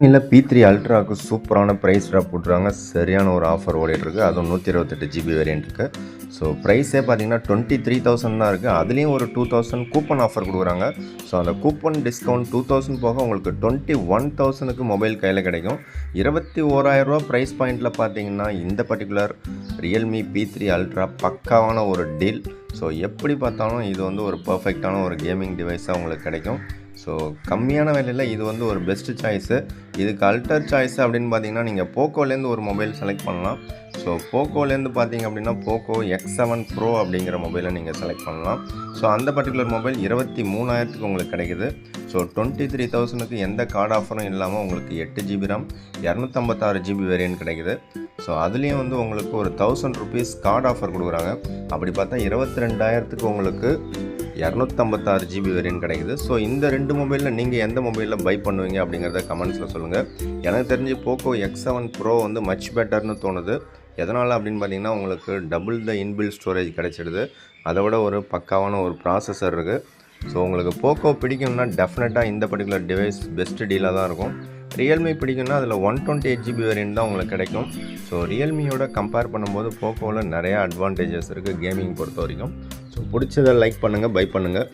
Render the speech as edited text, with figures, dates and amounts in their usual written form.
இல்ல P3 அல்ட்ராவுக்கு சூப்பரான price drop போட்ருக்காங்க. சரியான ஒரு ஆஃபர் ஓடிட்டுருக்கு. அதுவும் 128 ஜிபி வேரியண்ட்டுக்கு. ஸோ ப்ரைஸே பார்த்தீங்கன்னா 23,000 தான் இருக்குது. அதுலேயும் ஒரு 2000 கூப்பன் ஆஃபர் கொடுக்குறாங்க. ஸோ அந்த கூப்பன் டிஸ்கவுண்ட் 2000 போக உங்களுக்கு 21,000க்கு மொபைல் கையில் கிடைக்கும். ரூ. 21,000 ப்ரைஸ் பாயிண்டில் பார்த்தீங்கன்னா இந்த பர்டிகுலர் ரியல்மி P3 அல்ட்ரா பக்காவான ஒரு டீல். ஸோ எப்படி பார்த்தாலும் இது வந்து ஒரு பர்ஃபெக்டான ஒரு கேமிங் டிவைஸாக உங்களுக்கு கிடைக்கும். ஸோ கம்மியான விலையில் இது வந்து ஒரு பெஸ்ட்டு சாய்ஸு. இதுக்கு அல்டர் சாய்ஸ் அப்படின்னு பார்த்தீங்கன்னா நீங்கள் போக்கோலேருந்து ஒரு மொபைல் செலக்ட் பண்ணலாம். ஸோ போக்கோலேருந்து பார்த்தீங்க அப்படின்னா போக்கோ X7 ப்ரோ அப்படிங்கிற மொபைலை நீங்கள் செலக்ட் பண்ணலாம். ஸோ அந்த பர்டிகுலர் மொபைல் 23,000க்கு உங்களுக்கு கிடைக்குது. ஸோ 23,000க்கு எந்த கார்டு ஆஃபரும் இல்லாமல் உங்களுக்கு 8 ஜிபி RAM 256 ஜிபி வேரியன்ட் கிடைக்குது. ஸோ அதுலேயும் வந்து உங்களுக்கு ஒரு ₹1000 கார்டு ஆஃபர் கொடுக்குறாங்க. அப்படி பார்த்தா 22,000க்கு உங்களுக்கு 256 ஜிபி வேரியன்ட் கிடைக்குது. ஸோ இந்த ரெண்டு மொபைலில் நீங்கள் எந்த மொபைலில் பை பண்ணுவீங்க அப்படிங்கிறத கமெண்ட்ஸில் சொல்லுங்கள். எனக்கு தெரிஞ்சு போக்கோ X7 ப்ரோ வந்து மச் பெட்டர்னு தோணுது. எதனால் அப்படின்னு பார்த்தீங்கன்னா உங்களுக்கு டபுள் த இன்பில்ட் ஸ்டோரேஜ் கிடைச்சிடுது. அதை விட ஒரு பக்காவான ஒரு ப்ராசஸர் இருக்குது. ஸோ உங்களுக்கு போக்கோ பிடிக்கும்னா டெஃபினட்டாக இந்த பர்டிகுலர் டிவைஸ் பெஸ்ட்டு டீலாக தான் இருக்கும். ரியல்மி பிடிக்கும்னா அதில் 128 ஜிபி வேரியன்ட் தான் உங்களுக்கு கிடைக்கும். ஸோ ரியல்மியோட கம்பேர் பண்ணும்போது போக்கோவில் நிறையா அட்வான்டேஜஸ் இருக்குது கேமிங் பொறுத்த வரைக்கும். ஸோ பிடிச்சதை லைக் பண்ணுங்கள், பை பண்ணுங்கள்.